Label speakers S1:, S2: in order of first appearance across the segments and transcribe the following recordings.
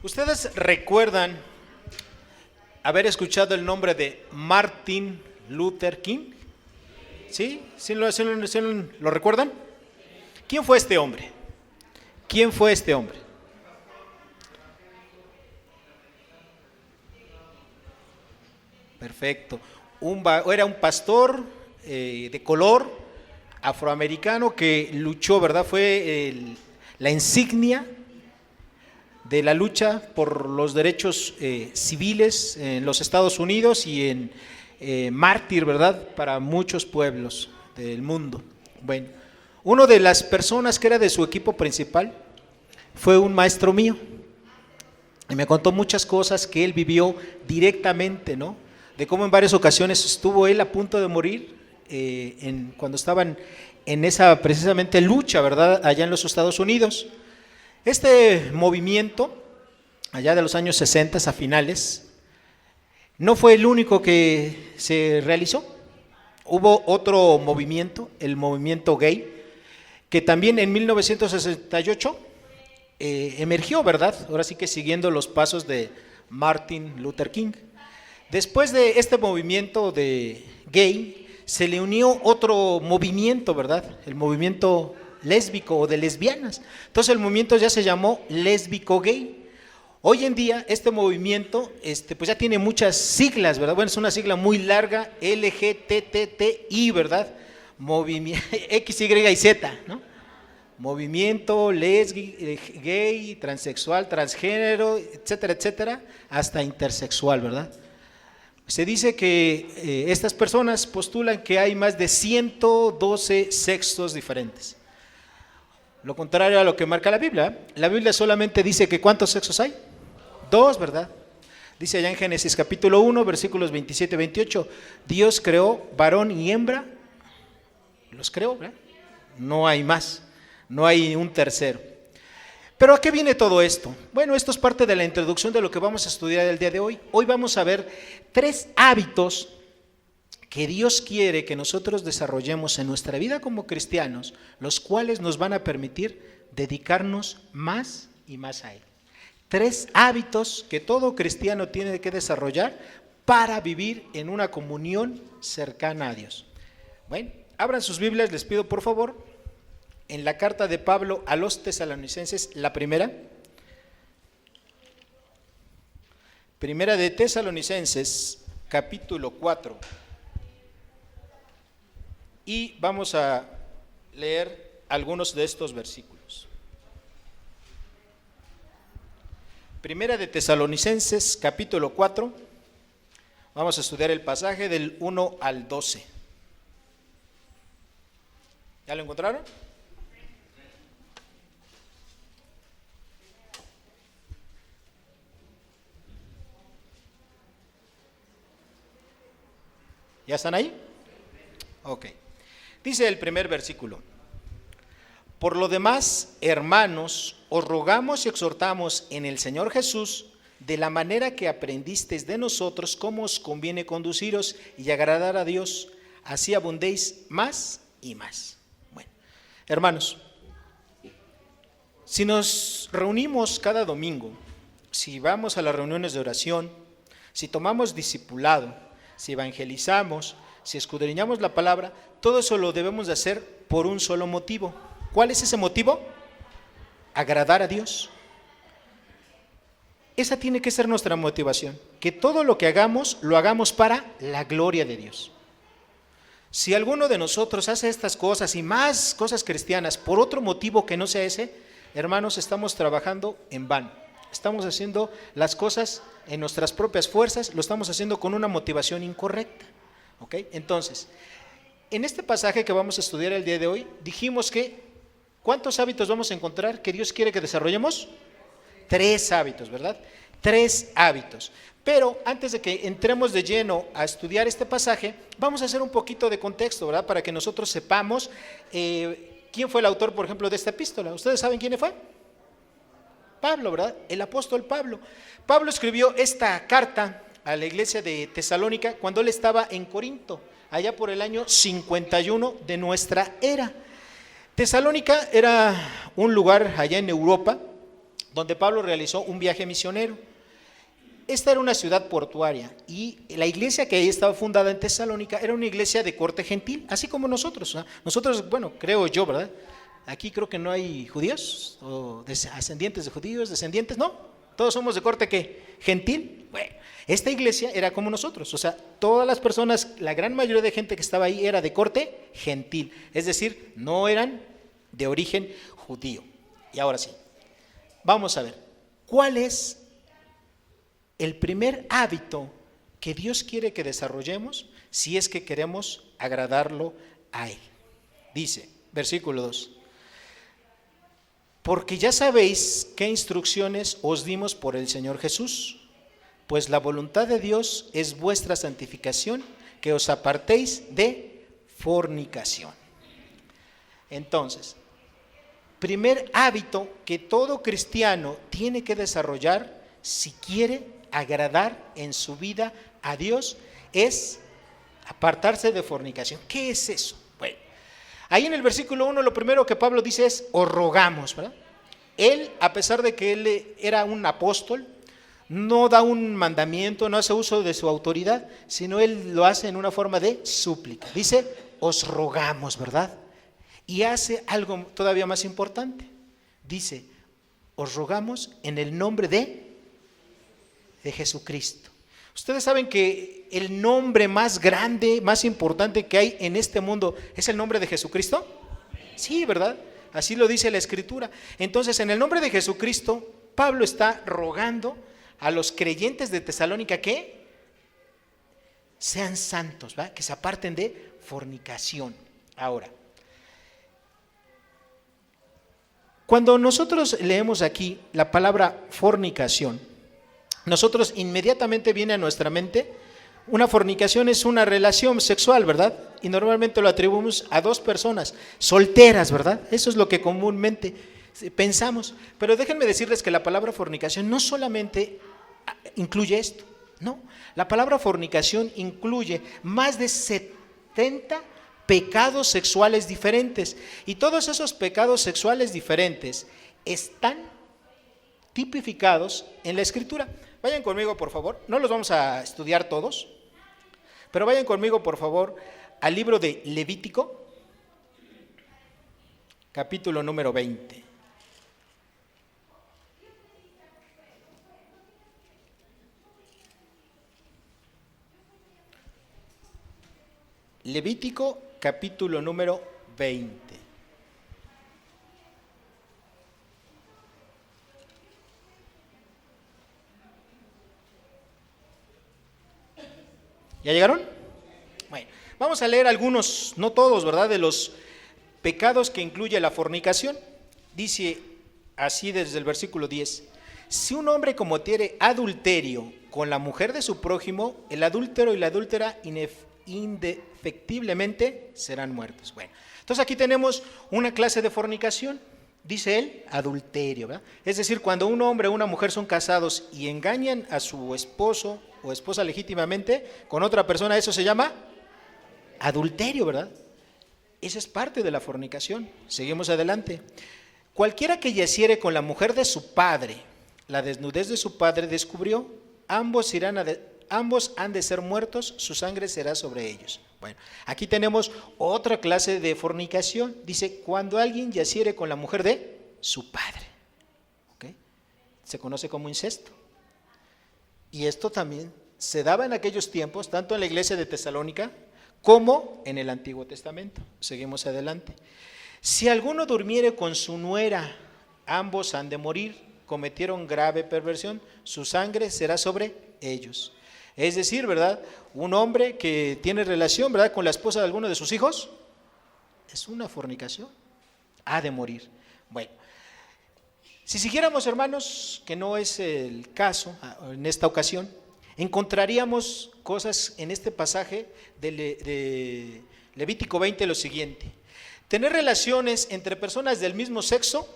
S1: ¿Ustedes recuerdan haber escuchado el nombre de Martin Luther King? ¿Sí? ¿Sí lo recuerdan? ¿Quién fue este hombre? ¿Quién fue este hombre? Perfecto. Era un pastor de color afroamericano que luchó, ¿verdad? Fue la insignia de la lucha por los derechos civiles en los Estados Unidos y en mártir, ¿verdad?, para muchos pueblos del mundo. Bueno, una de las personas que era de su equipo principal fue un maestro mío y me contó muchas cosas que él vivió directamente, ¿no? De cómo en varias ocasiones estuvo él a punto de morir cuando estaban en esa precisamente lucha, ¿verdad?, allá en los Estados Unidos. Este movimiento, allá de los años 60 a finales, no fue el único que se realizó. Hubo otro movimiento, el movimiento gay, que también en 1968 emergió, ¿verdad? Ahora sí que siguiendo los pasos de Martin Luther King. Después de este movimiento de gay, se le unió otro movimiento, ¿verdad? El movimiento lésbico o de lesbianas. Entonces el movimiento ya se llamó lésbico gay. Hoy en día este movimiento pues ya tiene muchas siglas, ¿verdad? Bueno, es una sigla muy larga, LGTTI, ¿verdad? X, Y y Z, ¿no? Movimiento gay, transexual, transgénero, etcétera, etcétera, hasta intersexual, ¿verdad? Se dice que estas personas postulan que hay más de 112 sexos diferentes. Lo contrario a lo que marca la Biblia solamente dice que ¿cuántos sexos hay? 2, ¿verdad? Dice allá en Génesis capítulo 1, versículos 27 y 28, Dios creó varón y hembra, los creó, ¿verdad? No hay más, no hay un tercero. Pero ¿a qué viene todo esto? Bueno, esto es parte de la introducción de lo que vamos a estudiar el día de hoy. Hoy vamos a ver 3 hábitos que Dios quiere que nosotros desarrollemos en nuestra vida como cristianos, los cuales nos van a permitir dedicarnos más y más a Él. 3 hábitos que todo cristiano tiene que desarrollar para vivir en una comunión cercana a Dios. Bueno, abran sus Biblias, les pido por favor, en la carta de Pablo a los tesalonicenses, la primera de Tesalonicenses, capítulo 4. Y vamos a leer algunos de estos versículos. Primera de Tesalonicenses, capítulo 4. Vamos a estudiar el pasaje del 1 al 12. ¿Ya lo encontraron? ¿Ya están ahí? Ok. Dice el primer versículo: por lo demás, hermanos, os rogamos y exhortamos en el Señor Jesús, de la manera que aprendisteis de nosotros, cómo os conviene conduciros y agradar a Dios, así abundéis más y más. Bueno, hermanos, si nos reunimos cada domingo, si vamos a las reuniones de oración, si tomamos discipulado, si evangelizamos, si escudriñamos la palabra, todo eso lo debemos de hacer por un solo motivo. ¿Cuál es ese motivo? Agradar a Dios. Esa tiene que ser nuestra motivación, que todo lo que hagamos, lo hagamos para la gloria de Dios. Si alguno de nosotros hace estas cosas y más cosas cristianas por otro motivo que no sea ese, hermanos, estamos trabajando en vano. Estamos haciendo las cosas en nuestras propias fuerzas, lo estamos haciendo con una motivación incorrecta. ¿Ok? Entonces, en este pasaje que vamos a estudiar el día de hoy, dijimos que ¿cuántos hábitos vamos a encontrar que Dios quiere que desarrollemos? 3 hábitos, ¿verdad? 3 hábitos. Pero antes de que entremos de lleno a estudiar este pasaje, vamos a hacer un poquito de contexto, ¿verdad? Para que nosotros sepamos quién fue el autor, por ejemplo, de esta epístola. ¿Ustedes saben quién fue? Pablo, ¿verdad? El apóstol Pablo. Pablo escribió esta carta a la iglesia de Tesalónica cuando él estaba en Corinto, allá por el año 51 de nuestra era. Tesalónica era un lugar allá en Europa donde Pablo realizó un viaje misionero. Esta era una ciudad portuaria y la iglesia que ahí estaba fundada en Tesalónica era una iglesia de corte gentil, así como nosotros, ¿no? Nosotros, bueno, creo yo, ¿verdad? Aquí creo que no hay judíos o ascendientes de judíos, descendientes, no, todos somos de corte ¿qué? Gentil. Bueno, esta iglesia era como nosotros, o sea, todas las personas, la gran mayoría de gente que estaba ahí era de corte gentil, es decir, no eran de origen judío. Y ahora sí, vamos a ver, ¿cuál es el primer hábito que Dios quiere que desarrollemos si es que queremos agradarlo a Él? Dice, versículo 2, porque ya sabéis qué instrucciones os dimos por el Señor Jesús, pues la voluntad de Dios es vuestra santificación, que os apartéis de fornicación. Entonces, primer hábito que todo cristiano tiene que desarrollar si quiere agradar en su vida a Dios es apartarse de fornicación. ¿Qué es eso? Bueno, ahí en el versículo 1 lo primero que Pablo dice es, os rogamos, ¿verdad? Él, a pesar de que él era un apóstol, no da un mandamiento, no hace uso de su autoridad, sino él lo hace en una forma de súplica. Dice, os rogamos, ¿verdad? Y hace algo todavía más importante. Dice, os rogamos en el nombre de Jesucristo. Ustedes saben que el nombre más grande, más importante que hay en este mundo es el nombre de Jesucristo. Sí, ¿verdad? Así lo dice la Escritura. Entonces, en el nombre de Jesucristo, Pablo está rogando a los creyentes de Tesalónica que sean santos, ¿verdad? Que se aparten de fornicación. Ahora, cuando nosotros leemos aquí la palabra fornicación, nosotros inmediatamente viene a nuestra mente, una fornicación es una relación sexual, ¿verdad? Y normalmente lo atribuimos a dos personas solteras, ¿verdad? Eso es lo que comúnmente pensamos. Pero déjenme decirles que la palabra fornicación no solamente incluye esto, no. La palabra fornicación incluye más de 70 pecados sexuales diferentes. Y todos esos pecados sexuales diferentes están tipificados en la Escritura. Vayan conmigo, por favor. No los vamos a estudiar todos, pero vayan conmigo, por favor, al libro de Levítico, capítulo número 20. Levítico, capítulo número 20. ¿Ya llegaron? Bueno, vamos a leer algunos, no todos, ¿verdad?, de los pecados que incluye la fornicación. Dice así desde el versículo 10. Si un hombre cometiere adulterio con la mujer de su prójimo, el adúltero y la adúltera indefectiblemente serán muertos. Bueno, entonces aquí tenemos una clase de fornicación. Dice él, adulterio, ¿verdad? Es decir, cuando un hombre o una mujer son casados y engañan a su esposo o esposa legítimamente con otra persona, eso se llama adulterio, ¿verdad? Esa es parte de la fornicación. Seguimos adelante. Cualquiera que yaciere con la mujer de su padre, la desnudez de su padre descubrió, ambos han de ser muertos, su sangre será sobre ellos. Bueno, aquí tenemos otra clase de fornicación. Dice, cuando alguien yaciere con la mujer de su padre, ¿okay? Se conoce como incesto. Y esto también se daba en aquellos tiempos, tanto en la iglesia de Tesalónica como en el Antiguo Testamento. Seguimos adelante. Si alguno durmiere con su nuera, ambos han de morir, cometieron grave perversión, su sangre será sobre ellos. Es decir, ¿verdad? Un hombre que tiene relación, ¿verdad?, con la esposa de alguno de sus hijos, es una fornicación, ha de morir. Bueno, si siguiéramos, hermanos, que no es el caso en esta ocasión, encontraríamos cosas en este pasaje de Levítico 20, lo siguiente. Tener relaciones entre personas del mismo sexo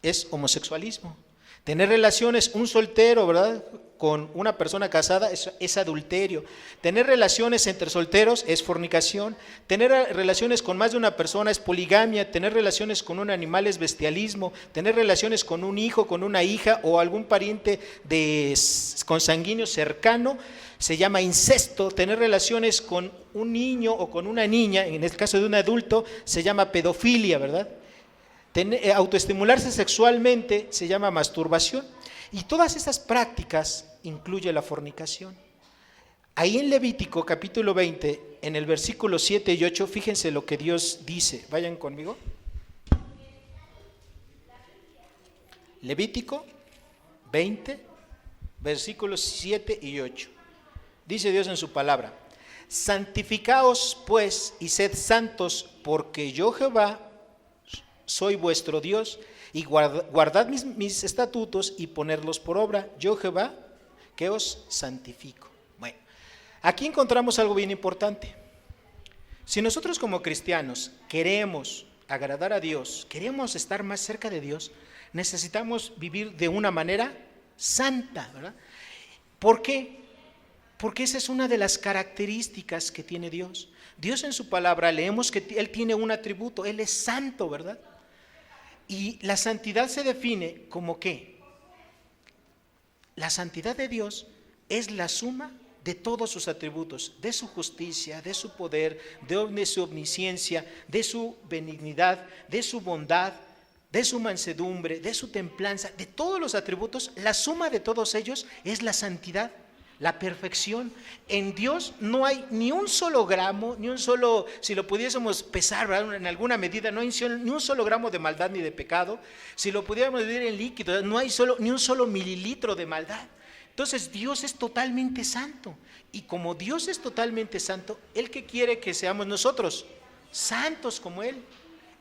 S1: es homosexualismo. Tener relaciones, un soltero, ¿verdad?, con una persona casada es adulterio. Tener relaciones entre solteros es fornicación. Tener relaciones con más de una persona es poligamia. Tener relaciones con un animal es bestialismo. Tener relaciones con un hijo, con una hija o algún pariente consanguíneo cercano se llama incesto. Tener relaciones con un niño o con una niña, en el caso de un adulto, se llama pedofilia, ¿verdad? Autoestimularse sexualmente se llama masturbación. Y todas esas prácticas incluye la fornicación. Ahí en Levítico capítulo 20, en el versículo 7 y 8, fíjense lo que Dios dice. Vayan conmigo. Levítico 20, versículos 7 y 8. Dice Dios en su palabra: santificaos pues y sed santos, porque yo Jehová soy vuestro Dios, y guardad mis estatutos y ponerlos por obra, yo Jehová que os santifico. Bueno, aquí encontramos algo bien importante. Si nosotros como cristianos queremos agradar a Dios, queremos estar más cerca de Dios, necesitamos vivir de una manera santa, ¿verdad? ¿Por qué? Porque esa es una de las características que tiene Dios. Dios en su palabra leemos que Él tiene un atributo, Él es santo, ¿verdad? Y la santidad se define como ¿qué? La santidad de Dios es la suma de todos sus atributos, de su justicia, de su poder, de su omnisciencia, de su benignidad, de su bondad, de su mansedumbre, de su templanza, de todos los atributos. La suma de todos ellos es la santidad, la perfección. En Dios no hay ni un solo gramo, ni un solo, si lo pudiésemos pesar, ¿verdad?, en alguna medida, no hay ni un solo gramo de maldad ni de pecado. Si lo pudiéramos medir en líquido, no hay ni un solo mililitro de maldad. Entonces Dios es totalmente santo, y como Dios es totalmente santo, ¿Él qué quiere que seamos nosotros? Santos como Él.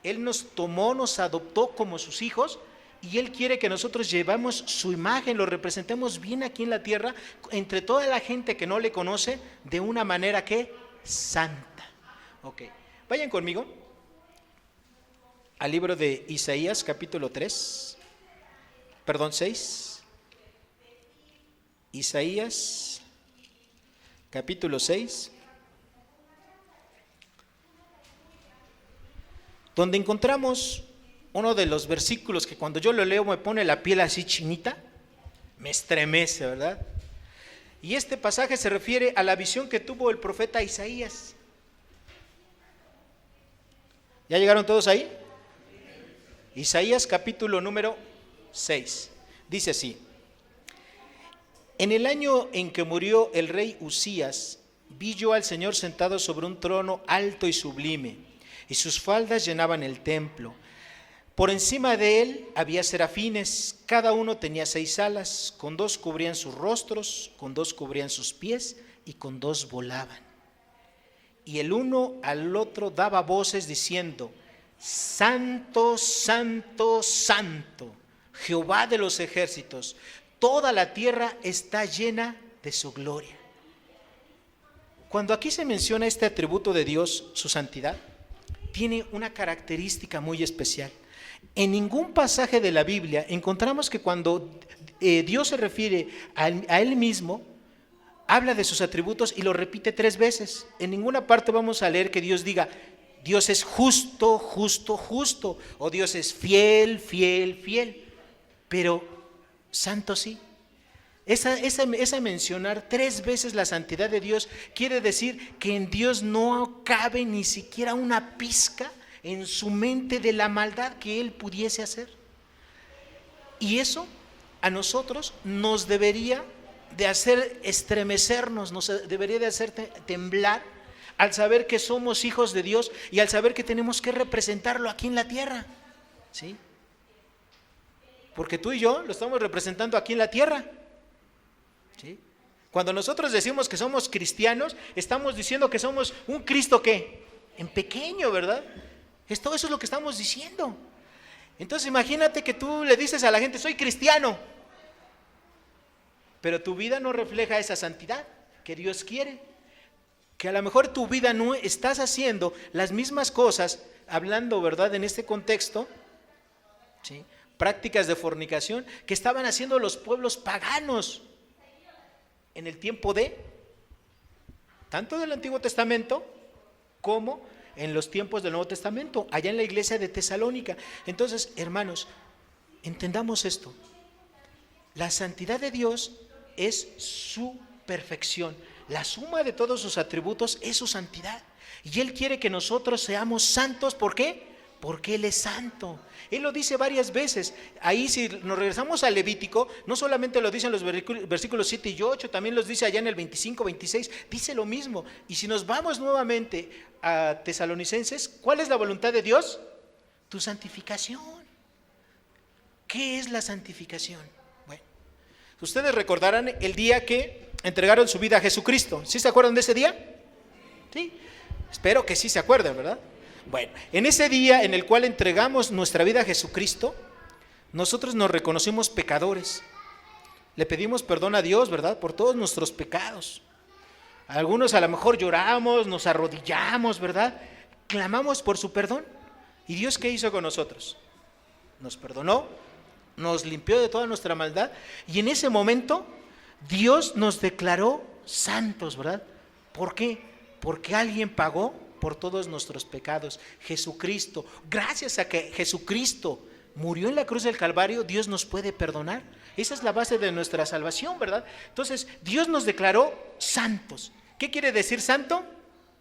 S1: Él nos tomó, nos adoptó como sus hijos, y Él quiere que nosotros llevamos su imagen, lo representemos bien aquí en la tierra, entre toda la gente que no le conoce, de una manera que santa. Ok, vayan conmigo al libro de Isaías capítulo 6. Isaías capítulo 6, donde encontramos uno de los versículos que cuando yo lo leo me pone la piel así chinita, me estremece, ¿verdad? Y este pasaje se refiere a la visión que tuvo el profeta Isaías. ¿Ya llegaron todos ahí? Isaías capítulo número 6, dice así: en el año en que murió el rey Usías, vi yo al Señor sentado sobre un trono alto y sublime, y sus faldas llenaban el templo. Por encima de él había serafines, cada uno tenía 6 alas, con 2 cubrían sus rostros, con 2 cubrían sus pies, y con 2 volaban. Y el uno al otro daba voces diciendo: Santo, santo, santo, Jehová de los ejércitos, toda la tierra está llena de su gloria. Cuando aquí se menciona este atributo de Dios, su santidad, tiene una característica muy especial. En ningún pasaje de la Biblia encontramos que cuando Dios se refiere a Él mismo, habla de sus atributos y lo repite 3 veces. En ninguna parte vamos a leer que Dios diga: Dios es justo, justo, justo, o Dios es fiel, fiel, fiel. Pero santo sí. Esa mencionar 3 veces la santidad de Dios quiere decir que en Dios no cabe ni siquiera una pizca en su mente de la maldad que Él pudiese hacer. Y eso a nosotros nos debería de hacer estremecernos, nos debería de hacer temblar al saber que somos hijos de Dios y al saber que tenemos que representarlo aquí en la tierra, ¿sí? Porque tú y yo lo estamos representando aquí en la tierra, ¿sí? Cuando nosotros decimos que somos cristianos, estamos diciendo que somos un Cristo ¿qué? En pequeño, ¿verdad? Todo eso es lo que estamos diciendo. Entonces imagínate que tú le dices a la gente: soy cristiano, pero tu vida no refleja esa santidad que Dios quiere. Que a lo mejor tu vida no estás haciendo las mismas cosas, hablando, ¿verdad?, en este contexto, ¿sí?, prácticas de fornicación que estaban haciendo los pueblos paganos. en el tiempo tanto del Antiguo Testamento como en los tiempos del Nuevo Testamento, allá en la iglesia de Tesalónica. Entonces, hermanos, entendamos esto. La santidad de Dios es su perfección. La suma de todos sus atributos es su santidad. Y Él quiere que nosotros seamos santos. ¿Por qué? Porque Él es santo. Él lo dice varias veces. Ahí, si nos regresamos al Levítico, no solamente lo dice en los versículos 7 y 8, también los dice allá en el 25, 26, dice lo mismo. Y si nos vamos nuevamente a Tesalonicenses, ¿cuál es la voluntad de Dios? Tu santificación. ¿Qué es la santificación? Bueno, ustedes recordarán el día que entregaron su vida a Jesucristo. ¿Sí se acuerdan de ese día? Sí, espero que sí se acuerden, ¿verdad? Bueno, en ese día en el cual entregamos nuestra vida a Jesucristo, nosotros nos reconocimos pecadores. Le pedimos perdón a Dios, ¿verdad? Por todos nuestros pecados. Algunos a lo mejor lloramos, nos arrodillamos, ¿verdad? Clamamos por su perdón. ¿Y Dios qué hizo con nosotros? Nos perdonó, nos limpió de toda nuestra maldad, y en ese momento Dios nos declaró santos, ¿verdad? ¿Por qué? Porque alguien pagó por todos nuestros pecados, Jesucristo. Gracias a que Jesucristo murió en la cruz del Calvario, Dios nos puede perdonar. Esa es la base de nuestra salvación, ¿verdad? Entonces, Dios nos declaró santos. ¿Qué quiere decir santo?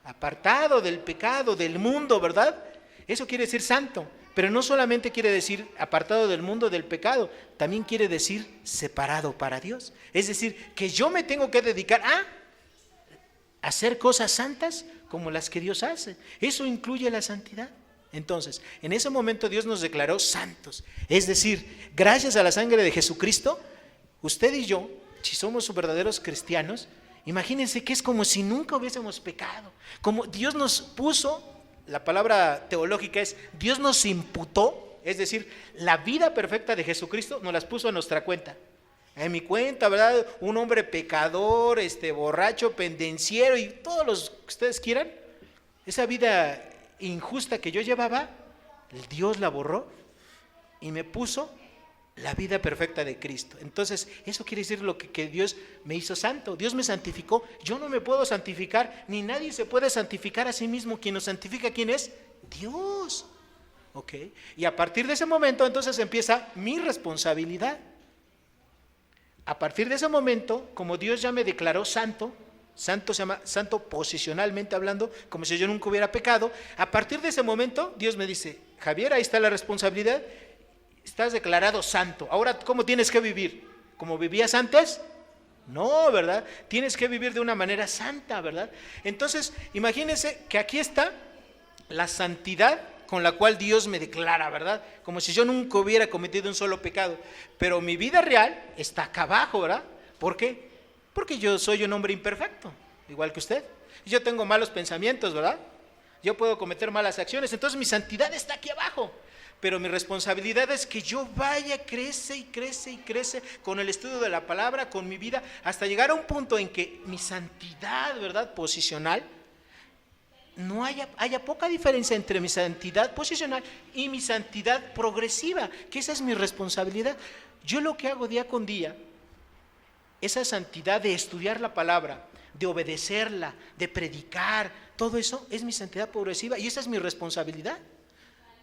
S1: Apartado del pecado, del mundo, ¿verdad? Eso quiere decir santo. Pero no solamente quiere decir apartado del mundo, del pecado, también quiere decir separado para Dios. Es decir, que yo me tengo que dedicar a hacer cosas santas como las que Dios hace. Eso incluye la santidad. Entonces, en ese momento Dios nos declaró santos. Es decir, gracias a la sangre de Jesucristo, usted y yo, si somos verdaderos cristianos, imagínense que es como si nunca hubiésemos pecado. Como Dios nos puso, la palabra teológica es, Dios nos imputó, es decir, la vida perfecta de Jesucristo nos las puso a nuestra cuenta. En mi cuenta, ¿verdad? Un hombre pecador, borracho, pendenciero y todos los que ustedes quieran. Esa vida injusta que yo llevaba, Dios la borró y me puso la vida perfecta de Cristo. Entonces, eso quiere decir lo que Dios me hizo santo. Dios me santificó. Yo no me puedo santificar, ni nadie se puede santificar a sí mismo. Quien nos santifica, ¿quién es? Dios. ¿Ok? Y a partir de ese momento, entonces empieza mi responsabilidad. A partir de ese momento, como Dios ya me declaró santo, santo se llama santo posicionalmente hablando, como si yo nunca hubiera pecado, a partir de ese momento Dios me dice, Javier, ahí está la responsabilidad, estás declarado santo. Ahora, ¿cómo tienes que vivir? ¿Como vivías antes? No, ¿verdad? Tienes que vivir de una manera santa, ¿verdad? Entonces, imagínense que aquí está la santidad con la cual Dios me declara, ¿verdad? Como si yo nunca hubiera cometido un solo pecado. Pero mi vida real está acá abajo, ¿verdad? ¿Por qué? Porque yo soy un hombre imperfecto, igual que usted. Yo tengo malos pensamientos, ¿verdad? Yo puedo cometer malas acciones, entonces mi santidad está aquí abajo. Pero mi responsabilidad es que yo vaya, crece y crece y crece con el estudio de la palabra, con mi vida, hasta llegar a un punto en que mi santidad, ¿verdad?, posicional, no haya poca diferencia entre mi santidad posicional y mi santidad progresiva, que esa es mi responsabilidad. Yo lo que hago día con día, esa santidad de estudiar la palabra, de obedecerla, de predicar, todo eso es mi santidad progresiva y esa es mi responsabilidad.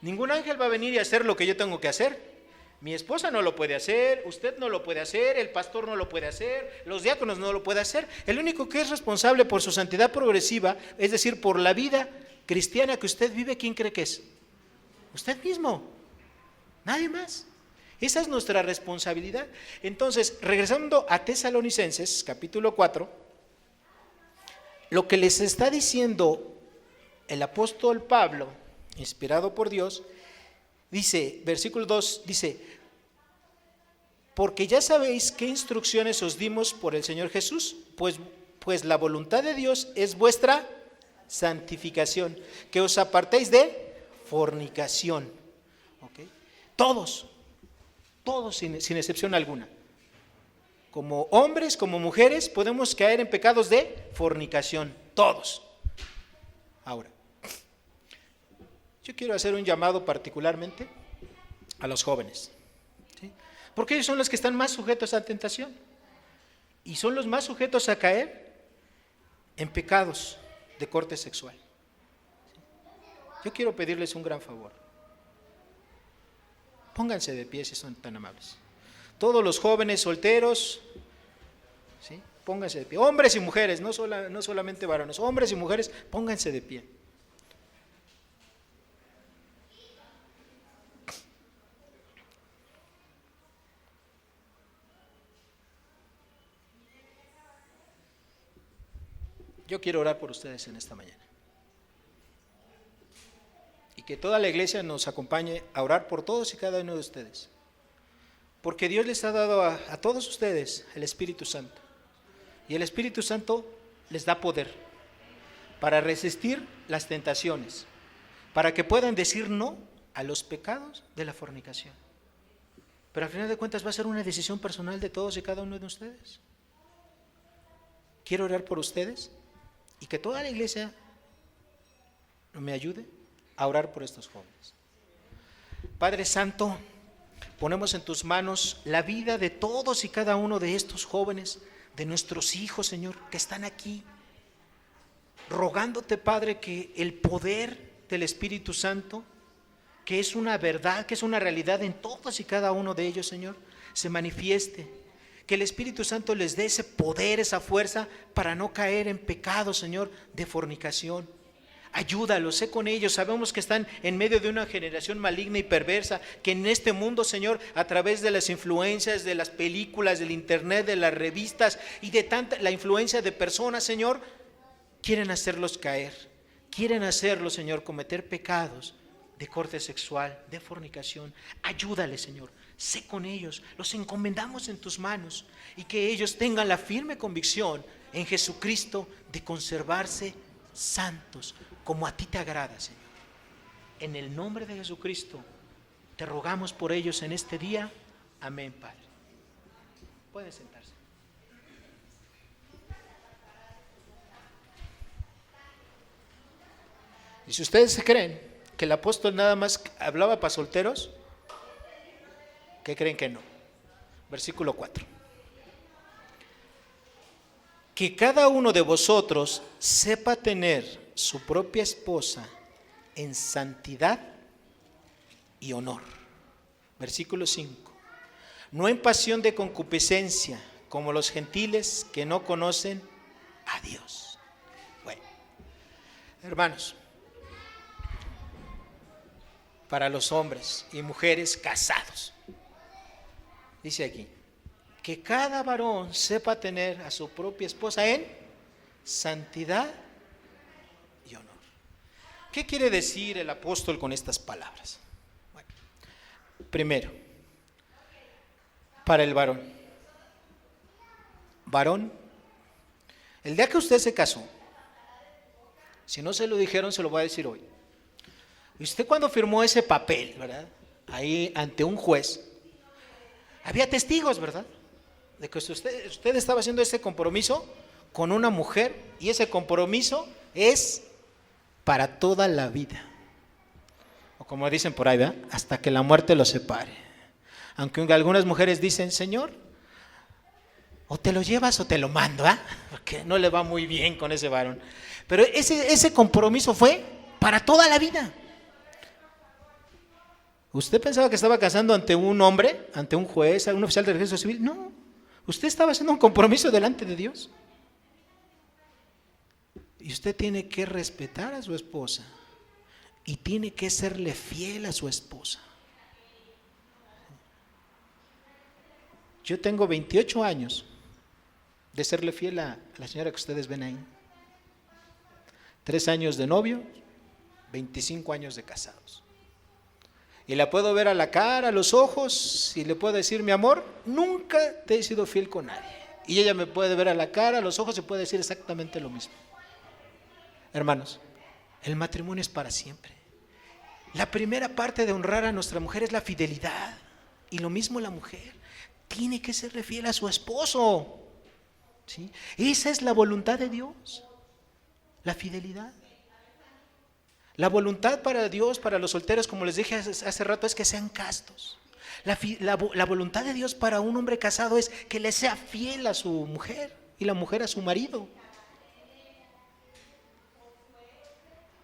S1: Ningún ángel va a venir y hacer lo que yo tengo que hacer. Mi esposa no lo puede hacer, usted no lo puede hacer, el pastor no lo puede hacer, los diáconos no lo pueden hacer. El único que es responsable por su santidad progresiva, es decir, por la vida cristiana que usted vive, ¿quién cree que es? Usted mismo, nadie más. Esa es nuestra responsabilidad. Entonces, regresando a Tesalonicenses, capítulo 4, lo que les está diciendo el apóstol Pablo, inspirado por Dios, dice, versículo 2, dice, porque ya sabéis qué instrucciones os dimos por el Señor Jesús, pues la voluntad de Dios es vuestra santificación, que os apartéis de fornicación. ¿Okay? Todos sin excepción alguna. Como hombres, como mujeres, podemos caer en pecados de fornicación, todos. Ahora, yo quiero hacer un llamado particularmente a los jóvenes, ¿sí? Porque ellos son los que están más sujetos a tentación. y son los más sujetos a caer en pecados de corte sexual. Yo quiero pedirles un gran favor. Pónganse de pie si son tan amables. Todos los jóvenes solteros, ¿sí? Pónganse de pie. Hombres y mujeres, no solamente varones, hombres y mujeres, pónganse de pie. Yo quiero orar por ustedes en esta mañana. Y que toda la iglesia nos acompañe a orar por todos y cada uno de ustedes. Porque Dios les ha dado a todos ustedes el Espíritu Santo. Y el Espíritu Santo les da poder para resistir las tentaciones, para que puedan decir no a los pecados de la fornicación. Pero al final de cuentas va a ser una decisión personal de todos y cada uno de ustedes. Quiero orar por ustedes y que toda la iglesia me ayude a orar por estos jóvenes. Padre Santo, ponemos en tus manos la vida de todos y cada uno de estos jóvenes, de nuestros hijos, Señor, que están aquí, rogándote, Padre, que el poder del Espíritu Santo, que es una verdad, que es una realidad en todos y cada uno de ellos, Señor, se manifieste. Que el Espíritu Santo les dé ese poder, esa fuerza para no caer en pecado, Señor, de fornicación. Ayúdalos, sé con ellos. Sabemos que están en medio de una generación maligna y perversa, que en este mundo, Señor, a través de las influencias de las películas, del internet, de las revistas y de tanta la influencia de personas, Señor, quieren hacerlos caer, quieren hacerlos, Señor, cometer pecados de corte sexual, de fornicación. Ayúdales, Señor, sé con ellos, los encomendamos en tus manos y que ellos tengan la firme convicción en Jesucristo de conservarse santos, como a ti te agrada, Señor. En el nombre de Jesucristo te rogamos por ellos en este día. Amén, Padre. Pueden sentarse. Y si ustedes se creen que el apóstol nada más hablaba para solteros, ¿qué creen que no? Versículo 4. Que cada uno de vosotros sepa tener su propia esposa en santidad y honor. Versículo 5. No en pasión de concupiscencia, como los gentiles que no conocen a Dios. Bueno, hermanos, para los hombres y mujeres casados, dice aquí, que cada varón sepa tener a su propia esposa en santidad y honor. ¿Qué quiere decir el apóstol con estas palabras? Bueno, primero, para el varón, el día que usted se casó, si no se lo dijeron, se lo voy a decir hoy. Y usted cuando firmó ese papel, ¿verdad? Ahí ante un juez, había testigos, ¿verdad? De que usted estaba haciendo ese compromiso con una mujer y ese compromiso es para toda la vida. O como dicen por ahí, ¿verdad? Hasta que la muerte los separe. Aunque algunas mujeres dicen, Señor, o te lo llevas o te lo mando, ¿ah? Porque no le va muy bien con ese varón. Pero ese compromiso fue para toda la vida. ¿Usted pensaba que estaba casando ante un hombre, ante un juez, un oficial de registro civil? No, usted estaba haciendo un compromiso delante de Dios. Y usted tiene que respetar a su esposa y tiene que serle fiel a su esposa. Yo tengo 28 años de serle fiel a la señora que ustedes ven ahí. 3 años de novio, 25 años de casados. Y la puedo ver a la cara, a los ojos, y le puedo decir, mi amor, nunca te he sido fiel con nadie. Y ella me puede ver a la cara, a los ojos, y puede decir exactamente lo mismo. Hermanos, el matrimonio es para siempre. La primera parte de honrar a nuestra mujer es la fidelidad. Y lo mismo la mujer. Tiene que serle fiel a su esposo. ¿Sí? Esa es la voluntad de Dios. La fidelidad. La voluntad para Dios, para los solteros, como les dije hace rato, es que sean castos. La voluntad de Dios para un hombre casado es que le sea fiel a su mujer y la mujer a su marido.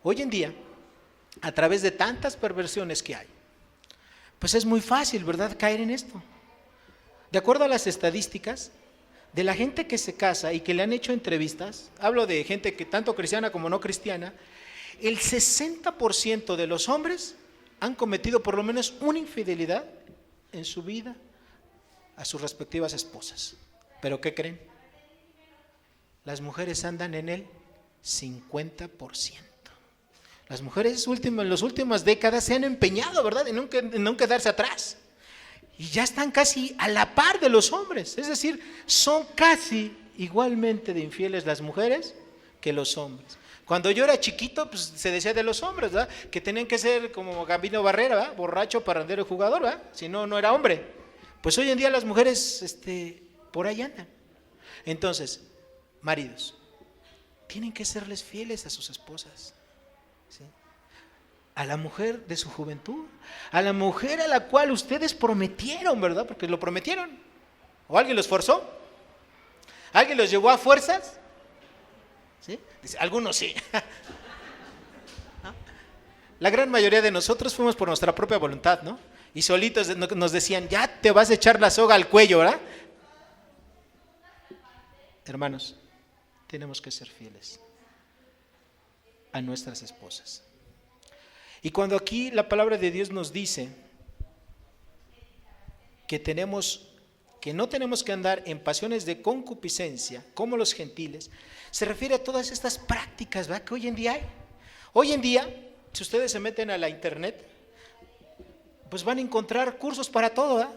S1: Hoy en día, a través de tantas perversiones que hay, pues es muy fácil, ¿verdad?, caer en esto. De acuerdo a las estadísticas, de la gente que se casa y que le han hecho entrevistas, hablo de gente que tanto cristiana como no cristiana, el 60% de los hombres han cometido por lo menos una infidelidad en su vida a sus respectivas esposas. ¿Pero qué creen? Las mujeres andan en el 50%. Las mujeres en las últimas décadas se han empeñado, ¿verdad?, en no quedarse atrás. Y ya están casi a la par de los hombres. Es decir, son casi igualmente de infieles las mujeres que los hombres. Cuando yo era chiquito, pues se decía de los hombres, ¿verdad?, que tenían que ser como Gambino Barrera, ¿verdad?, borracho, parrandero y jugador, ¿verdad?, si no, no era hombre. Pues hoy en día las mujeres por ahí andan. Entonces, maridos, tienen que serles fieles a sus esposas, ¿sí?, a la mujer de su juventud, a la mujer a la cual ustedes prometieron, ¿verdad?, porque lo prometieron. ¿O alguien los forzó? ¿Alguien los llevó a fuerzas? ¿Sí? Dice, algunos sí. ¿No? La gran mayoría de nosotros fuimos por nuestra propia voluntad, ¿no? Y solitos nos decían, ya te vas a echar la soga al cuello, ¿verdad? Hermanos, tenemos que ser fieles a nuestras esposas. Y cuando aquí la palabra de Dios nos dice que no tenemos que andar en pasiones de concupiscencia como los gentiles, se refiere a todas estas prácticas, ¿verdad?, que hoy en día hay. Hoy en día, si ustedes se meten a la internet, pues van a encontrar cursos para todo, ¿verdad?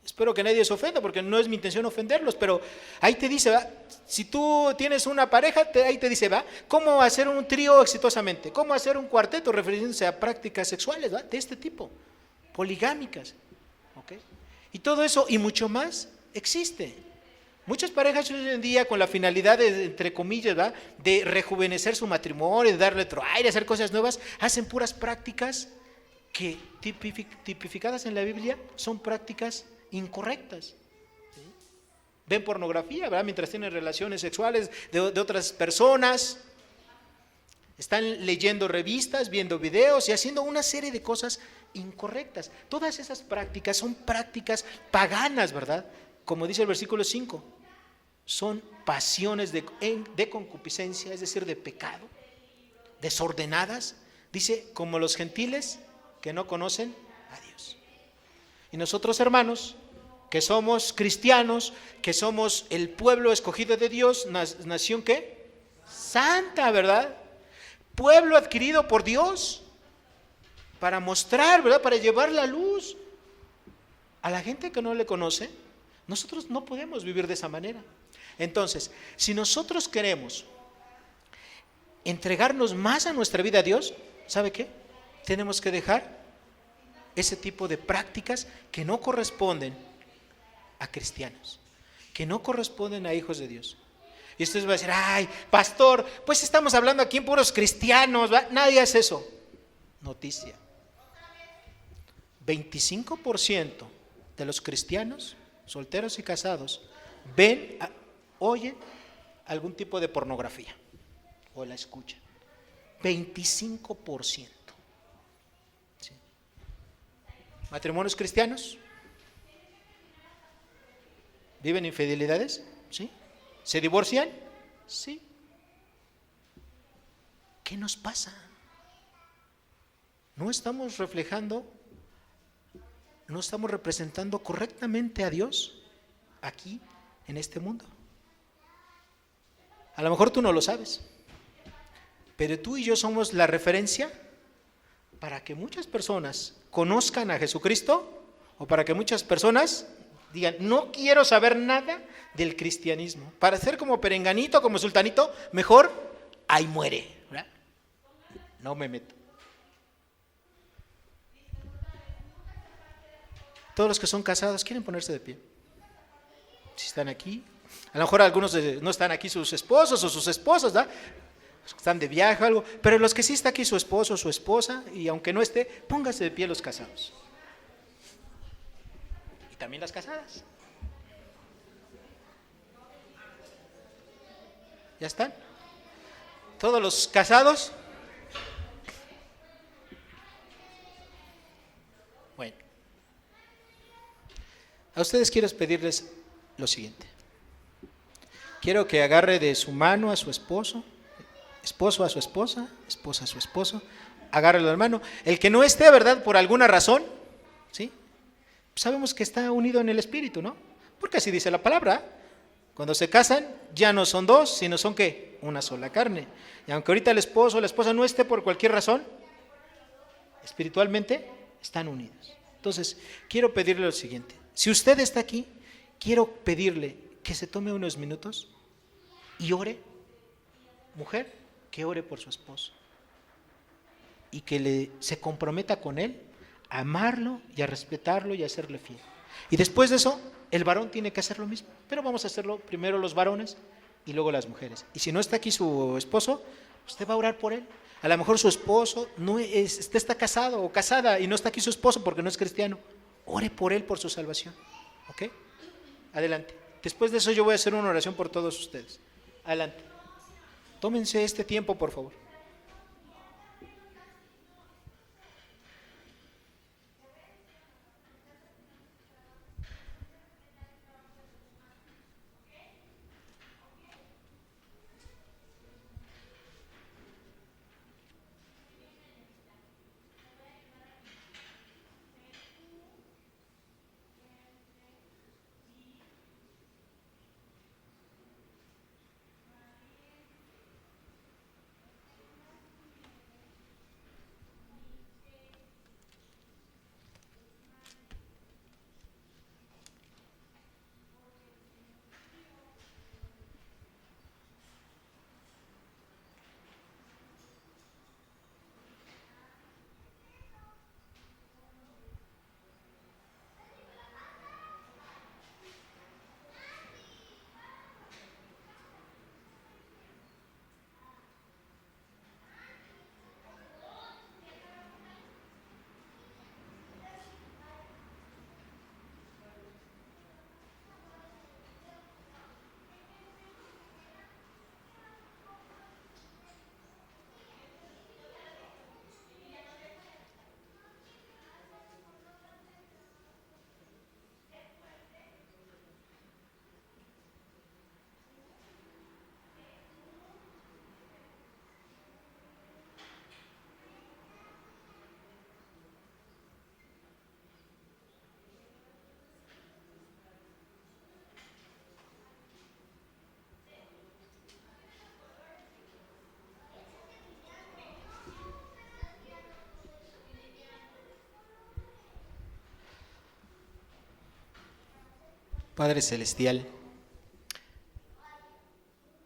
S1: Espero que nadie se ofenda, porque no es mi intención ofenderlos, pero ahí te dice, ¿verdad?, si tú tienes una pareja, ahí te dice, ¿verdad?, cómo hacer un trío exitosamente, cómo hacer un cuarteto, refiriéndose a prácticas sexuales, ¿verdad?, de este tipo, poligámicas, ¿ok? Y todo eso y mucho más existe. Muchas parejas hoy en día, con la finalidad de, entre comillas, ¿verdad?, de rejuvenecer su matrimonio, de darle otro aire, hacer cosas nuevas, hacen puras prácticas que tipificadas en la Biblia son prácticas incorrectas. ¿Sí? Ven pornografía, ¿verdad?, mientras tienen relaciones sexuales de otras personas, están leyendo revistas, viendo videos y haciendo una serie de cosas incorrectas. Todas esas prácticas son prácticas paganas, ¿verdad? Como dice el versículo 5, son pasiones de concupiscencia, es decir, de pecado, desordenadas, dice, como los gentiles que no conocen a Dios. Y nosotros, hermanos, que somos cristianos, que somos el pueblo escogido de Dios, nación ¿qué? Santa, ¿verdad? Pueblo adquirido por Dios para mostrar, ¿verdad?, para llevar la luz a la gente que no le conoce. Nosotros no podemos vivir de esa manera. Entonces, si nosotros queremos entregarnos más a nuestra vida a Dios, ¿sabe qué? Tenemos que dejar ese tipo de prácticas que no corresponden a cristianos, que no corresponden a hijos de Dios. Y ustedes van a decir, ay, pastor, pues estamos hablando aquí en puros cristianos, ¿verdad? Nadie hace eso. Noticia: 25% de los cristianos, solteros y casados, oyen algún tipo de pornografía o la escuchan. 25%. ¿Sí? ¿Matrimonios cristianos? ¿Viven infidelidades? Sí. ¿Se divorcian? Sí. ¿Qué nos pasa? No estamos representando correctamente a Dios aquí en este mundo. A lo mejor tú no lo sabes, pero tú y yo somos la referencia para que muchas personas conozcan a Jesucristo, o para que muchas personas digan, no quiero saber nada del cristianismo. Para ser como perenganito, como sultanito, mejor ahí muere, ¿verdad? No me meto. Todos los que son casados quieren ponerse de pie. Si están aquí, a lo mejor algunos no están aquí sus esposos o sus esposas, ¿verdad?, están de viaje o algo, pero los que sí está aquí su esposo o su esposa, y aunque no esté, pónganse de pie los casados. también las casadas. ¿Ya están? ¿Todos los casados? Bueno, a ustedes quiero pedirles lo siguiente. Quiero que agarre de su mano a su esposo, esposo a su esposa, esposa a su esposo, agárrelo de la mano. El que no esté, ¿verdad? Por alguna razón, ¿sí? Sabemos que está unido en el espíritu, ¿no? Porque así dice la palabra. Cuando se casan, ya no son dos, sino son ¿qué? Una sola carne. Y aunque ahorita el esposo o la esposa no esté por cualquier razón, espiritualmente están unidos. Entonces, quiero pedirle lo siguiente. Si usted está aquí, quiero pedirle que se tome unos minutos y ore. Mujer, que ore por su esposo. Y que se comprometa con él a amarlo y a respetarlo y a serle fiel. Y después de eso, el varón tiene que hacer lo mismo. Pero vamos a hacerlo primero los varones y luego las mujeres. Y si no está aquí su esposo, usted va a orar por él. A lo mejor su esposo usted está casado o casada y no está aquí su esposo porque no es cristiano. Ore por él, por su salvación. ¿Ok? Adelante. Después de eso yo voy a hacer una oración por todos ustedes. Adelante. Tómense este tiempo, por favor. Padre Celestial,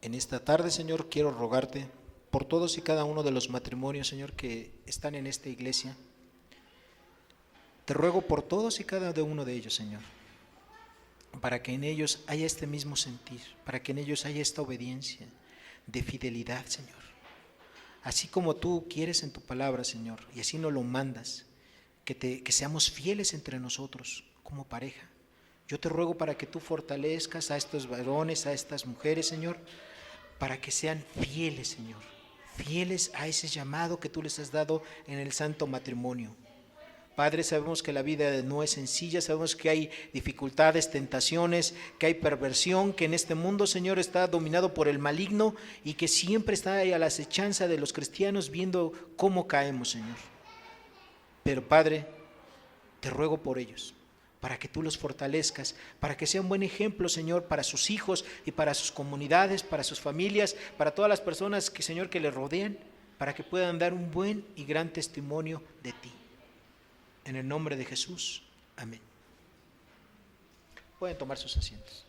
S1: en esta tarde, Señor, quiero rogarte por todos y cada uno de los matrimonios, Señor, que están en esta iglesia. Te ruego por todos y cada uno de ellos, Señor, para que en ellos haya este mismo sentir, para que en ellos haya esta obediencia de fidelidad, Señor. Así como tú quieres en tu palabra, Señor, y así nos lo mandas, que seamos fieles entre nosotros como pareja. Yo te ruego para que tú fortalezcas a estos varones, a estas mujeres, Señor, para que sean fieles, Señor, fieles a ese llamado que tú les has dado en el santo matrimonio. Padre, sabemos que la vida no es sencilla, sabemos que hay dificultades, tentaciones, que hay perversión, que en este mundo, Señor, está dominado por el maligno y que siempre está ahí a la acechanza de los cristianos viendo cómo caemos, Señor. Pero, Padre, te ruego por ellos, para que tú los fortalezcas, para que sea un buen ejemplo, Señor, para sus hijos y para sus comunidades, para sus familias, para todas las personas que, Señor, que les rodean, para que puedan dar un buen y gran testimonio de ti. En el nombre de Jesús, amén. Pueden tomar sus asientos.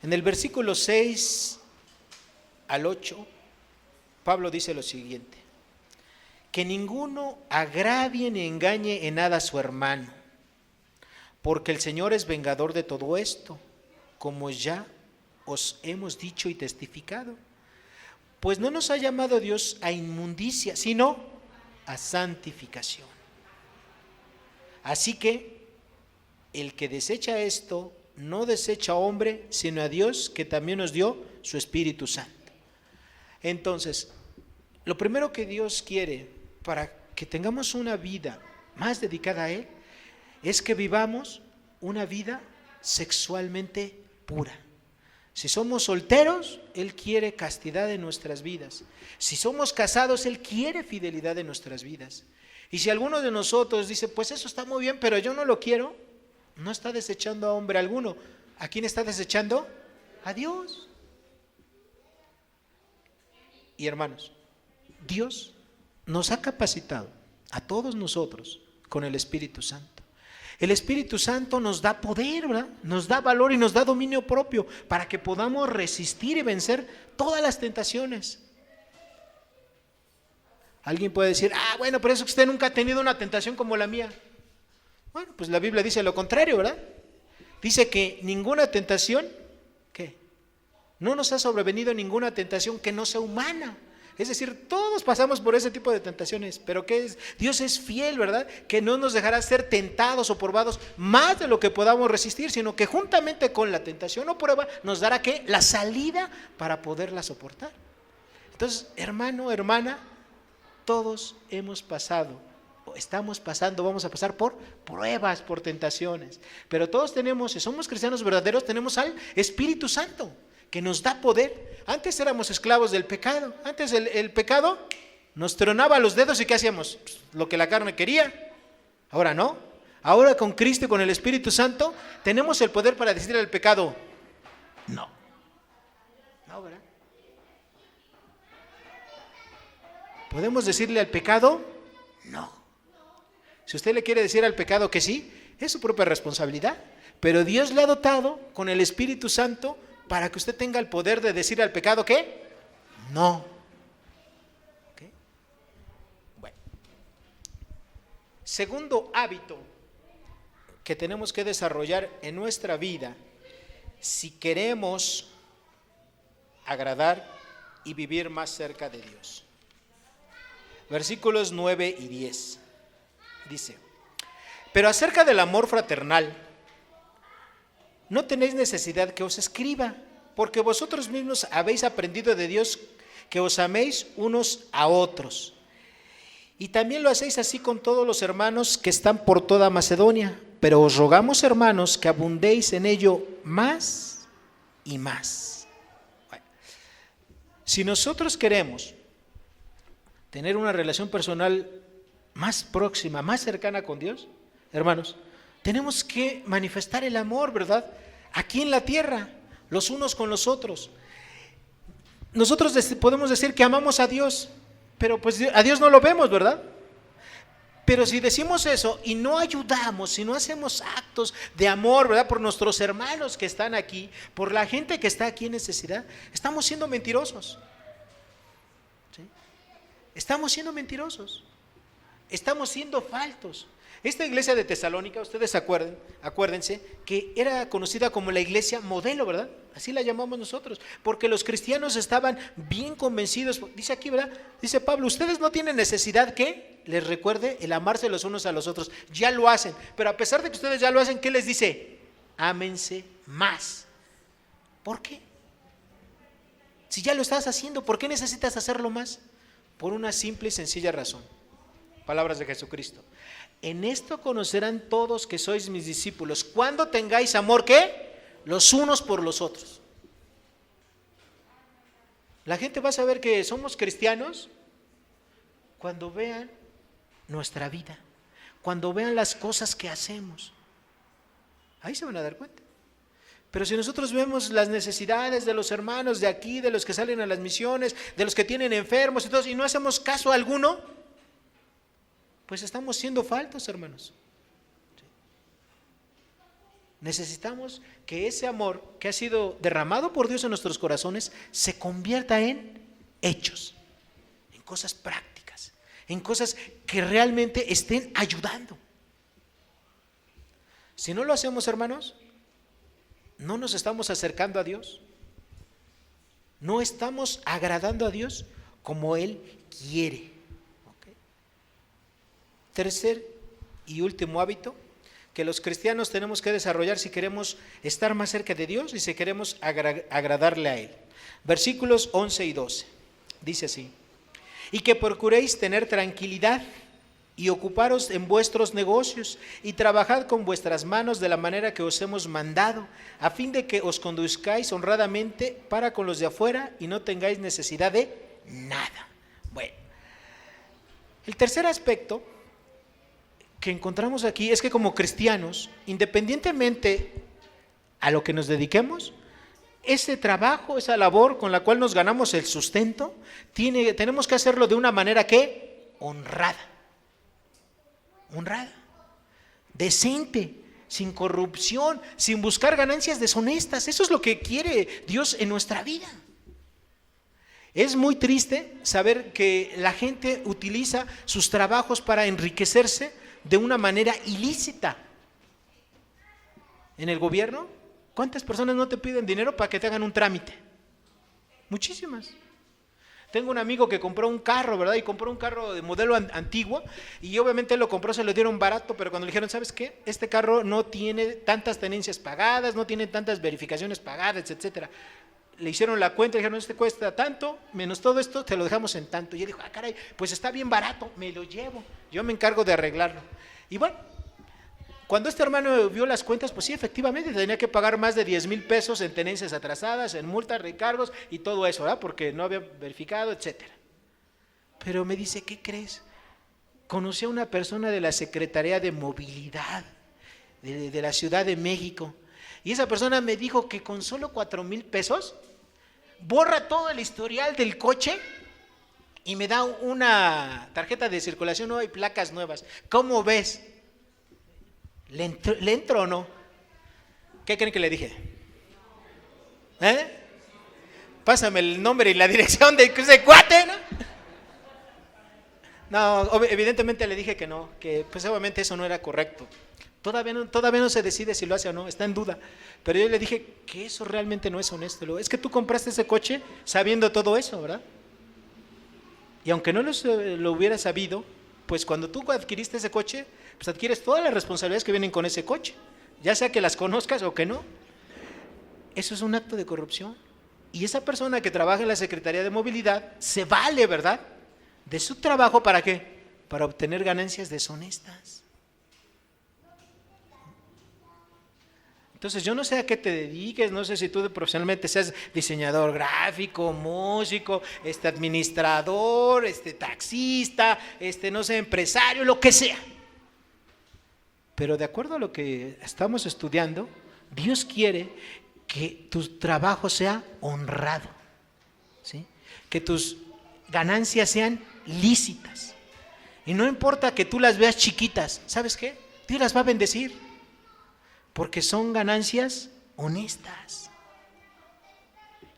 S1: En el versículo 6 al 8, Pablo dice lo siguiente: que ninguno agravie ni engañe en nada a su hermano, porque el Señor es vengador de todo esto, como ya os hemos dicho y testificado. Pues no nos ha llamado Dios a inmundicia, sino a santificación. Así que el que desecha esto no desecha a hombre, sino a Dios, que también nos dio su Espíritu Santo. Entonces, lo primero que Dios quiere para que tengamos una vida más dedicada a Él es que vivamos una vida sexualmente pura. Si somos solteros, Él quiere castidad en nuestras vidas. Si somos casados, Él quiere fidelidad en nuestras vidas. Y si alguno de nosotros dice, pues eso está muy bien, pero yo no lo quiero, no está desechando a hombre alguno. ¿A quién está desechando? A Dios. Y hermanos, Dios nos ha capacitado a todos nosotros con el Espíritu Santo. El Espíritu Santo nos da poder, ¿verdad? Nos da valor y nos da dominio propio para que podamos resistir y vencer todas las tentaciones. Alguien puede decir, bueno, pero eso que usted nunca ha tenido una tentación como la mía. Bueno, pues la Biblia dice lo contrario, ¿verdad? Dice que ninguna tentación, ¿qué? No nos ha sobrevenido ninguna tentación que no sea humana. Es decir, todos pasamos por ese tipo de tentaciones, pero ¿qué es? Dios es fiel, ¿verdad? Que no nos dejará ser tentados o probados más de lo que podamos resistir, sino que juntamente con la tentación o prueba nos dará ¿qué? La salida para poderla soportar. Entonces, hermano, hermana, todos hemos pasado, o estamos pasando, vamos a pasar por pruebas, por tentaciones, pero todos tenemos, si somos cristianos verdaderos, tenemos al Espíritu Santo, que nos da poder. Antes éramos esclavos del pecado. Antes el pecado nos tronaba los dedos y ¿qué hacíamos? Pues, lo que la carne quería. Ahora no. Ahora con Cristo y con el Espíritu Santo tenemos el poder para decirle al pecado, no. No, ¿verdad? ¿Podemos decirle al pecado? No. Si usted le quiere decir al pecado que sí, es su propia responsabilidad. Pero Dios le ha dotado con el Espíritu Santo para que usted tenga el poder de decir al pecado ¿qué? No. ¿Okay? Bueno. Segundo hábito que tenemos que desarrollar en nuestra vida si queremos agradar y vivir más cerca de Dios. Versículos 9 y 10. Dice, pero acerca del amor fraternal, no tenéis necesidad que os escriba, porque vosotros mismos habéis aprendido de Dios que os améis unos a otros. Y también lo hacéis así con todos los hermanos que están por toda Macedonia. Pero os rogamos, hermanos, que abundéis en ello más y más. Bueno, si nosotros queremos tener una relación personal más próxima, más cercana con Dios, hermanos, tenemos que manifestar el amor, ¿verdad? Aquí en la tierra, los unos con los otros. Nosotros podemos decir que amamos a Dios, pero pues a Dios no lo vemos, ¿verdad? Pero si decimos eso y no ayudamos, si no hacemos actos de amor, ¿verdad? Por nuestros hermanos que están aquí, por la gente que está aquí en necesidad, estamos siendo mentirosos. ¿Sí? Estamos siendo mentirosos. Estamos siendo faltos. Esta iglesia de Tesalónica, ustedes acuérdense que era conocida como la iglesia modelo, ¿verdad? Así la llamamos nosotros, porque los cristianos estaban bien convencidos. Dice aquí, ¿verdad? Dice Pablo, ustedes no tienen necesidad que les recuerde el amarse los unos a los otros. Ya lo hacen, pero a pesar de que ustedes ya lo hacen, ¿qué les dice? Ámense más. ¿Por qué? Si ya lo estás haciendo, ¿por qué necesitas hacerlo más? Por una simple y sencilla razón. Palabras de Jesucristo. En esto conocerán todos que sois mis discípulos, cuando tengáis amor, ¿qué? Los unos por los otros. La gente va a saber que somos cristianos cuando vean nuestra vida, cuando vean las cosas que hacemos. Ahí se van a dar cuenta. Pero si nosotros vemos las necesidades de los hermanos de aquí, de los que salen a las misiones, de los que tienen enfermos y todo, y no hacemos caso alguno, pues estamos siendo faltos, hermanos. ¿Sí? Necesitamos que ese amor que ha sido derramado por Dios en nuestros corazones se convierta en hechos, en cosas prácticas, en cosas que realmente estén ayudando. Si no lo hacemos, hermanos, no nos estamos acercando a Dios, no estamos agradando a Dios como Él quiere. Tercer y último hábito que los cristianos tenemos que desarrollar si queremos estar más cerca de Dios y si queremos agradarle a Él. Versículos 11 y 12. Dice así: y que procuréis tener tranquilidad y ocuparos en vuestros negocios y trabajad con vuestras manos de la manera que os hemos mandado, a fin de que os conduzcáis honradamente para con los de afuera y no tengáis necesidad de nada. Bueno, el tercer aspecto que encontramos aquí es que como cristianos, independientemente a lo que nos dediquemos, ese trabajo, esa labor con la cual nos ganamos el sustento, tenemos que hacerlo de una manera que honrada, decente, sin corrupción, sin buscar ganancias deshonestas. Eso es lo que quiere Dios en nuestra vida. Es muy triste saber que la gente utiliza sus trabajos para enriquecerse de una manera ilícita. En el gobierno, ¿cuántas personas no te piden dinero para que te hagan un trámite? Muchísimas. Tengo un amigo que compró un carro, ¿verdad? Y compró un carro de modelo antiguo y obviamente él lo compró, se lo dieron barato, pero cuando le dijeron, ¿sabes qué? Este carro no tiene tantas tenencias pagadas, no tiene tantas verificaciones pagadas, etcétera. Le hicieron la cuenta, le dijeron, este cuesta tanto, menos todo esto, te lo dejamos en tanto. Y él dijo, caray, pues está bien barato, me lo llevo, yo me encargo de arreglarlo. Y bueno, cuando este hermano vio las cuentas, pues sí, efectivamente, tenía que pagar más de 10,000 pesos en tenencias atrasadas, en multas, recargos y todo eso, ¿verdad? Porque no había verificado, etcétera. Pero me dice, ¿qué crees? Conocí a una persona de la Secretaría de Movilidad de la Ciudad de México, y esa persona me dijo que con solo 4,000 pesos borra todo el historial del coche y me da una tarjeta de circulación nueva y placas nuevas. ¿Cómo ves? ¿Le entro o no? ¿Qué creen que le dije? Pásame el nombre y la dirección de ese cuate, ¿no? No, evidentemente le dije que no, que pues obviamente eso no era correcto. Todavía no se decide si lo hace o no, está en duda. Pero yo le dije que eso realmente no es honesto. Es que tú compraste ese coche sabiendo todo eso, ¿verdad? Y aunque no lo hubiera sabido, pues cuando tú adquiriste ese coche, pues adquieres todas las responsabilidades que vienen con ese coche, ya sea que las conozcas o que no. Eso es un acto de corrupción. Y esa persona que trabaja en la Secretaría de Movilidad se vale, ¿verdad?, de su trabajo, ¿para qué? Para obtener ganancias deshonestas. Entonces yo no sé a qué te dediques, no sé si tú profesionalmente seas diseñador gráfico, músico, administrador, taxista, no sé, empresario, lo que sea. Pero de acuerdo a lo que estamos estudiando, Dios quiere que tu trabajo sea honrado, ¿sí? Que tus ganancias sean lícitas. Y no importa que tú las veas chiquitas, ¿sabes qué? Dios las va a bendecir. Porque son ganancias honestas.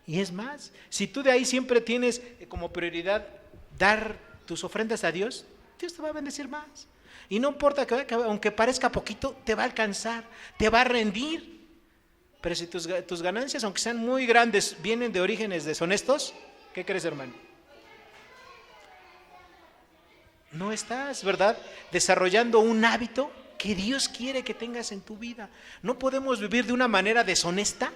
S1: Y es más, si tú de ahí siempre tienes como prioridad dar tus ofrendas a Dios, Dios te va a bendecir más. Y no importa que aunque parezca poquito, te va a alcanzar, te va a rendir. Pero si tus ganancias, aunque sean muy grandes, vienen de orígenes deshonestos, ¿qué crees, hermano? No estás, ¿verdad?, desarrollando un hábito que Dios quiere que tengas en tu vida. No podemos vivir de una manera deshonesta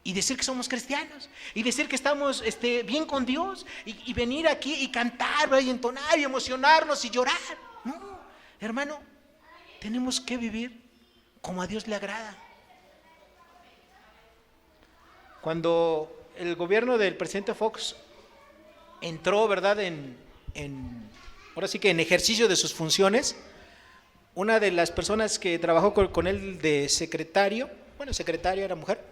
S1: y decir que somos cristianos y decir que estamos bien con Dios y venir aquí y cantar, ¿verdad?, y entonar y emocionarnos y llorar. No, hermano, tenemos que vivir como a Dios le agrada. Cuando el gobierno del presidente Fox entró, ¿verdad?, ahora sí que en ejercicio de sus funciones, una de las personas que trabajó con él de secretario, era mujer,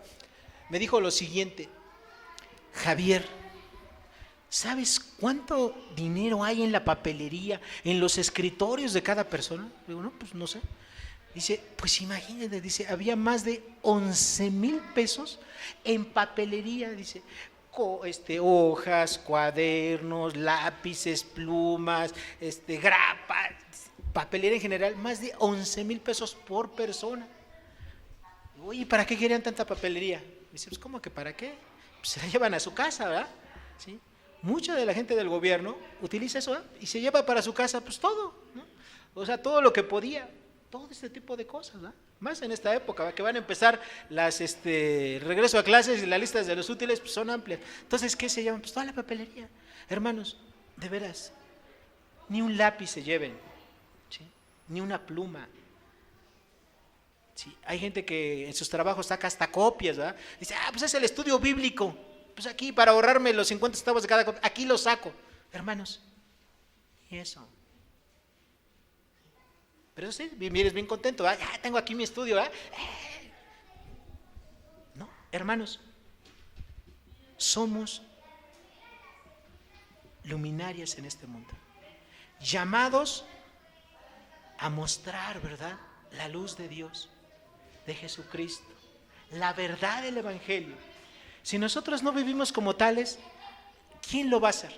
S1: me dijo lo siguiente: Javier, ¿sabes cuánto dinero hay en la papelería, en los escritorios de cada persona? Digo, no, pues no sé. Dice, pues imagínate, dice, había más de 11,000 pesos en papelería, dice, hojas, cuadernos, lápices, plumas, grapas, papelera en general, más de 11,000 pesos por persona. Oye, ¿para qué querían tanta papelería? Dice, pues ¿cómo que para qué? Pues se la llevan a su casa, ¿verdad? ¿Sí? Mucha de la gente del gobierno utiliza eso, ¿eh? Y se lleva para su casa pues todo, ¿no? O sea, todo lo que podía, todo este tipo de cosas, ¿verdad? Más en esta época, ¿verdad? Que van a empezar el regreso a clases y las listas de los útiles pues, son amplias. Entonces, ¿qué se llama? Pues toda la papelería. Hermanos, de veras, ni un lápiz se lleven, ¿sí? Ni una pluma. ¿Sí? Hay gente que en sus trabajos saca hasta copias, ¿verdad? Dice, pues es el estudio bíblico. Pues aquí, para ahorrarme los 50 centavos de cada copia, aquí lo saco. Hermanos, y eso. Pero sí, mires bien contento, ¿verdad? Ya tengo aquí mi estudio, ¿verdad? No, hermanos, somos luminarias en este mundo, llamados a mostrar, ¿verdad?, la luz de Dios, de Jesucristo, la verdad del Evangelio. Si nosotros no vivimos como tales, ¿quién lo va a hacer?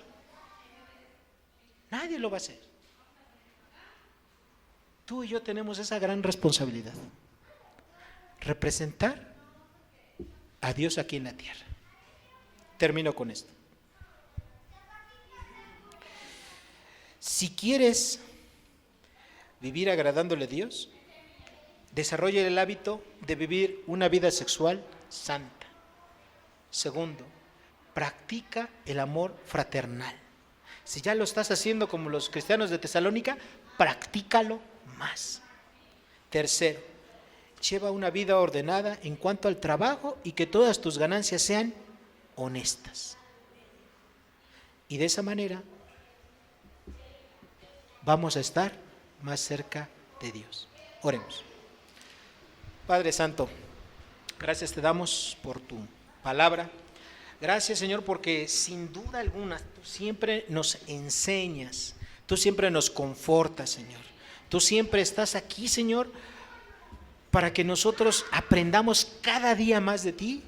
S1: Nadie lo va a hacer. Tú y yo tenemos esa gran responsabilidad, representar a Dios aquí en la tierra. Termino con esto. Si quieres vivir agradándole a Dios, desarrolla el hábito de vivir una vida sexual santa. Segundo, practica el amor fraternal. Si ya lo estás haciendo como los cristianos de Tesalónica, practícalo más. Tercero, lleva una vida ordenada en cuanto al trabajo y que todas tus ganancias sean honestas. Y de esa manera vamos a estar más cerca de Dios. Oremos. Padre Santo, gracias te damos por tu palabra. Gracias, Señor, porque sin duda alguna tú siempre nos enseñas, tú siempre nos confortas, Señor. Tú siempre estás aquí, Señor, para que nosotros aprendamos cada día más de ti,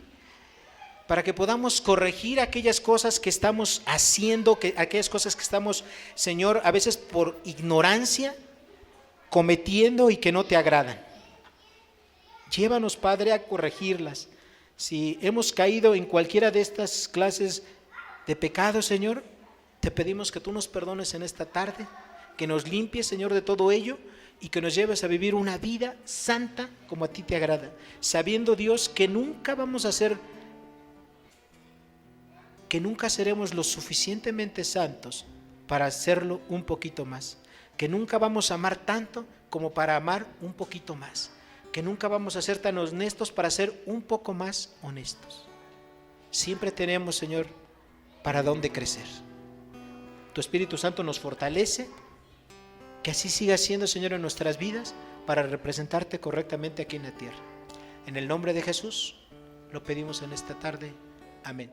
S1: para que podamos corregir aquellas cosas que estamos haciendo, aquellas cosas que estamos, Señor, a veces por ignorancia, cometiendo y que no te agradan. Llévanos, Padre, a corregirlas. Si hemos caído en cualquiera de estas clases de pecado, Señor, te pedimos que tú nos perdones en esta tarde, que nos limpies, Señor, de todo ello y que nos lleves a vivir una vida santa como a ti te agrada, sabiendo, Dios, que nunca vamos a ser, que nunca seremos lo suficientemente santos para hacerlo un poquito más, que nunca vamos a amar tanto como para amar un poquito más, que nunca vamos a ser tan honestos para ser un poco más honestos. Siempre tenemos, Señor, para dónde crecer. Tu Espíritu Santo nos fortalece, que así siga siendo, Señor, en nuestras vidas para representarte correctamente aquí en la tierra. En el nombre de Jesús lo pedimos en esta tarde. Amén.